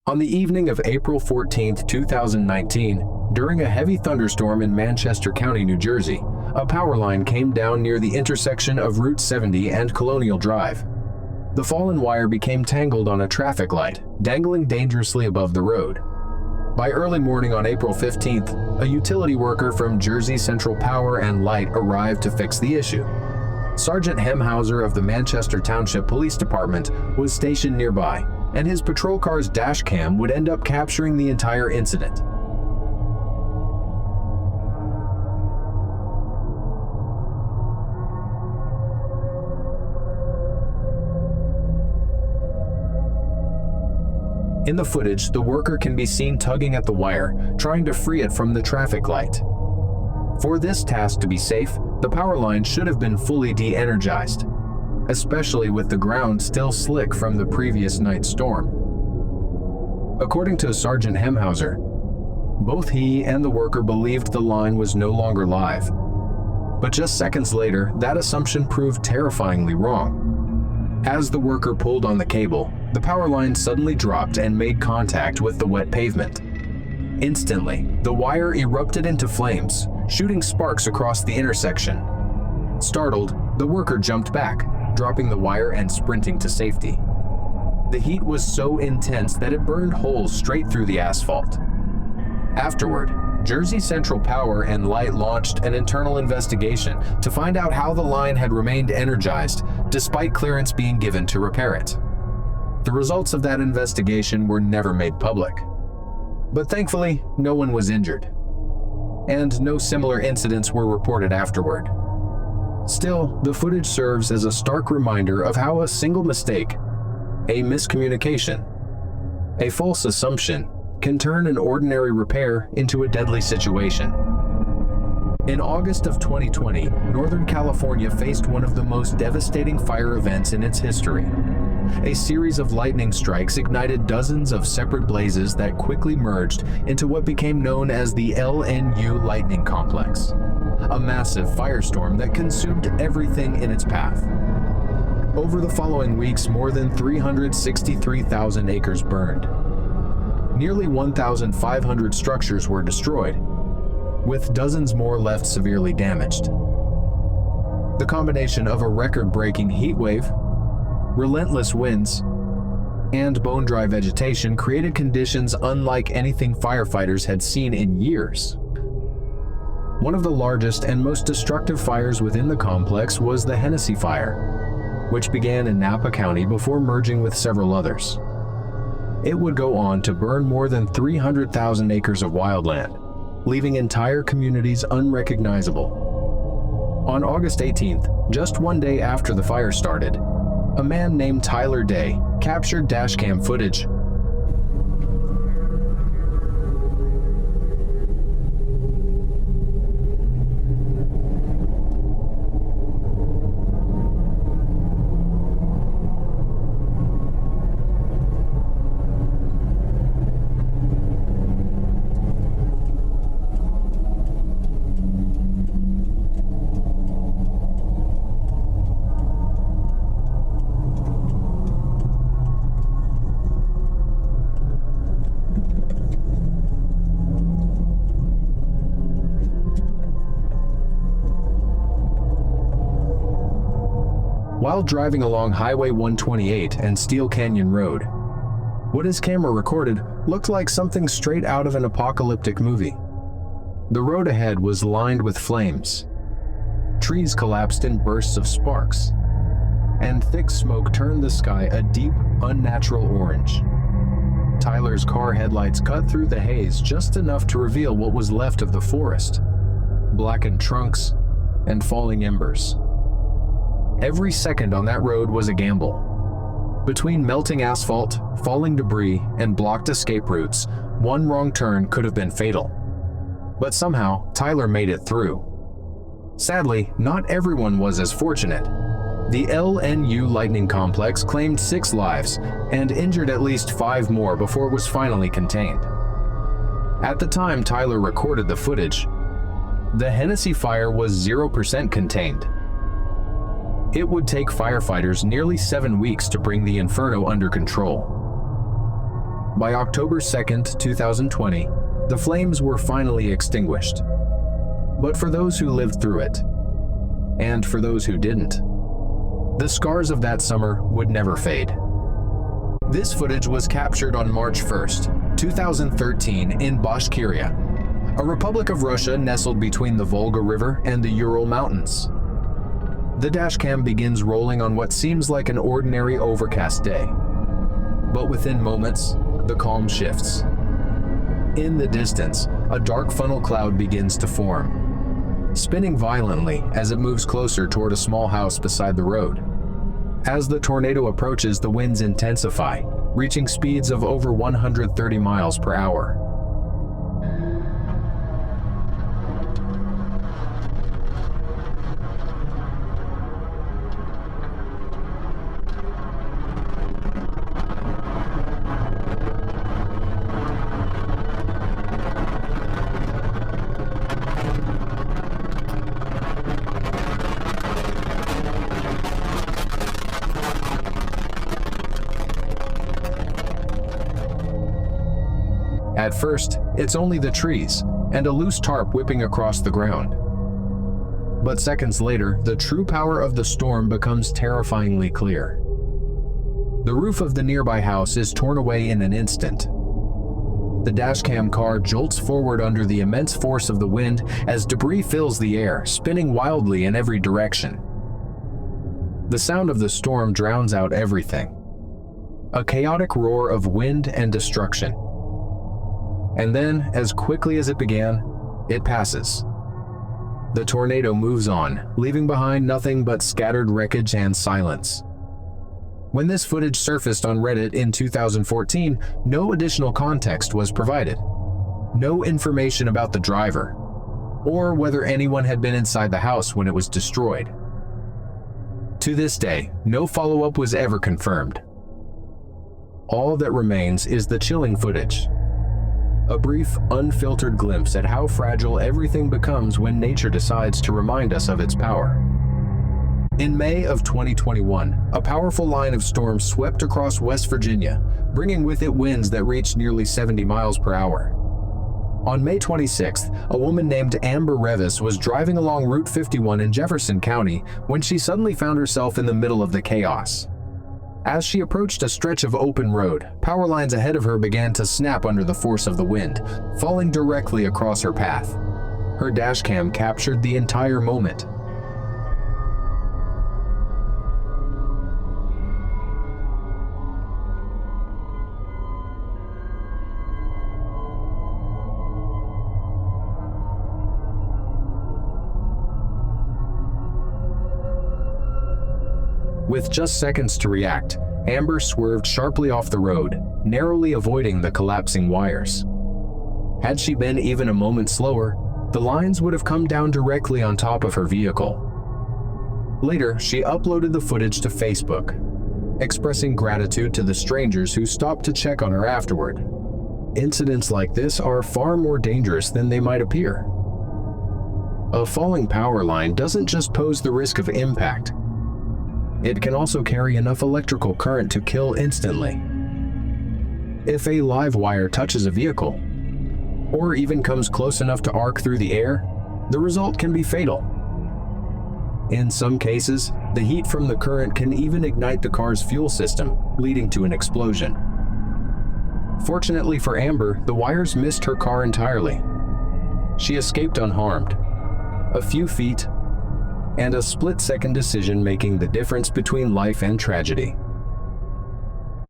On the evening of April 14, 2019, during a heavy thunderstorm in Manchester County, New Jersey, a power line came down near the intersection of Route 70 and Colonial Drive. The fallen wire became tangled on a traffic light, dangling dangerously above the road. By early morning on April 15th, a utility worker from Jersey Central Power and Light arrived to fix the issue. Sergeant Hemhauser of the Manchester Township Police Department was stationed nearby, and his patrol car's dashcam would end up capturing the entire incident. In the footage, the worker can be seen tugging at the wire, trying to free it from the traffic light. For this task to be safe, the power line should have been fully de-energized, especially with the ground still slick from the previous night's storm. According to Sergeant Hemhauser, both he and the worker believed the line was no longer live. But just seconds later, that assumption proved terrifyingly wrong. As the worker pulled on the cable, the power line suddenly dropped and made contact with the wet pavement. Instantly, the wire erupted into flames, shooting sparks across the intersection. Startled, the worker jumped back, dropping the wire and sprinting to safety. The heat was so intense that it burned holes straight through the asphalt. Afterward, Jersey Central Power and Light launched an internal investigation to find out how the line had remained energized despite clearance being given to repair it. The results of that investigation were never made public. But thankfully, no one was injured, and no similar incidents were reported afterward. Still, the footage serves as a stark reminder of how a single mistake, a miscommunication, a false assumption, can turn an ordinary repair into a deadly situation. In August of 2020, Northern California faced one of the most devastating fire events in its history. A series of lightning strikes ignited dozens of separate blazes that quickly merged into what became known as the LNU lightning complex, a massive firestorm that consumed everything in its path. Over the following weeks, more than 363,000 acres burned. Nearly 1,500 structures were destroyed, with dozens more left severely damaged. The combination of a record-breaking heat wave, relentless winds, and bone-dry vegetation created conditions unlike anything firefighters had seen in years. One of the largest and most destructive fires within the complex was the Hennessy Fire, which began in Napa County before merging with several others. It would go on to burn more than 300,000 acres of wildland, leaving entire communities unrecognizable. On August 18th, just one day after the fire started, a man named Tyler Day captured dashcam footage. While driving along Highway 128 and Steel Canyon Road, what his camera recorded looked like something straight out of an apocalyptic movie. The road ahead was lined with flames. Trees collapsed in bursts of sparks, and thick smoke turned the sky a deep, unnatural orange. Tyler's car headlights cut through the haze just enough to reveal what was left of the forest: blackened trunks and falling embers. Every second on that road was a gamble. Between melting asphalt, falling debris, and blocked escape routes, one wrong turn could have been fatal. But somehow, Tyler made it through. Sadly, not everyone was as fortunate. The LNU lightning complex claimed 6 lives and injured at least 5 more before it was finally contained. At the time Tyler recorded the footage, the Hennessy fire was 0% contained. It would take firefighters nearly 7 weeks to bring the inferno under control. By October 2nd, 2020, the flames were finally extinguished. But for those who lived through it, and for those who didn't, the scars of that summer would never fade. This footage was captured on March 1st, 2013 in Bashkiria, a republic of Russia nestled between the Volga River and the Ural Mountains. The dashcam begins rolling on what seems like an ordinary overcast day. But within moments, the calm shifts. In the distance, a dark funnel cloud begins to form, spinning violently as it moves closer toward a small house beside the road. As the tornado approaches, the winds intensify, reaching speeds of over 130 miles per hour. At first, it's only the trees and a loose tarp whipping across the ground. But seconds later, the true power of the storm becomes terrifyingly clear. The roof of the nearby house is torn away in an instant. The dashcam car jolts forward under the immense force of the wind as debris fills the air, spinning wildly in every direction. The sound of the storm drowns out everything. A chaotic roar of wind and destruction. And then, as quickly as it began, it passes. The tornado moves on, leaving behind nothing but scattered wreckage and silence. When this footage surfaced on Reddit in 2014, no additional context was provided. No information about the driver, or whether anyone had been inside the house when it was destroyed. To this day, no follow-up was ever confirmed. All that remains is the chilling footage. A brief, unfiltered glimpse at how fragile everything becomes when nature decides to remind us of its power. In May of 2021, a powerful line of storms swept across West Virginia, bringing with it winds that reached nearly 70 miles per hour. On May 26th, a woman named Amber Revis was driving along Route 51 in Jefferson County when she suddenly found herself in the middle of the chaos. As she approached a stretch of open road, power lines ahead of her began to snap under the force of the wind, falling directly across her path. Her dashcam captured the entire moment. With just seconds to react, Amber swerved sharply off the road, narrowly avoiding the collapsing wires. Had she been even a moment slower, the lines would have come down directly on top of her vehicle. Later, she uploaded the footage to Facebook, expressing gratitude to the strangers who stopped to check on her afterward. Incidents like this are far more dangerous than they might appear. A falling power line doesn't just pose the risk of impact. It can also carry enough electrical current to kill instantly. If a live wire touches a vehicle, or even comes close enough to arc through the air, the result can be fatal. In some cases, the heat from the current can even ignite the car's fuel system, leading to an explosion. Fortunately for Amber, the wires missed her car entirely. She escaped unharmed. A few feet, and a split-second decision making the difference between life and tragedy.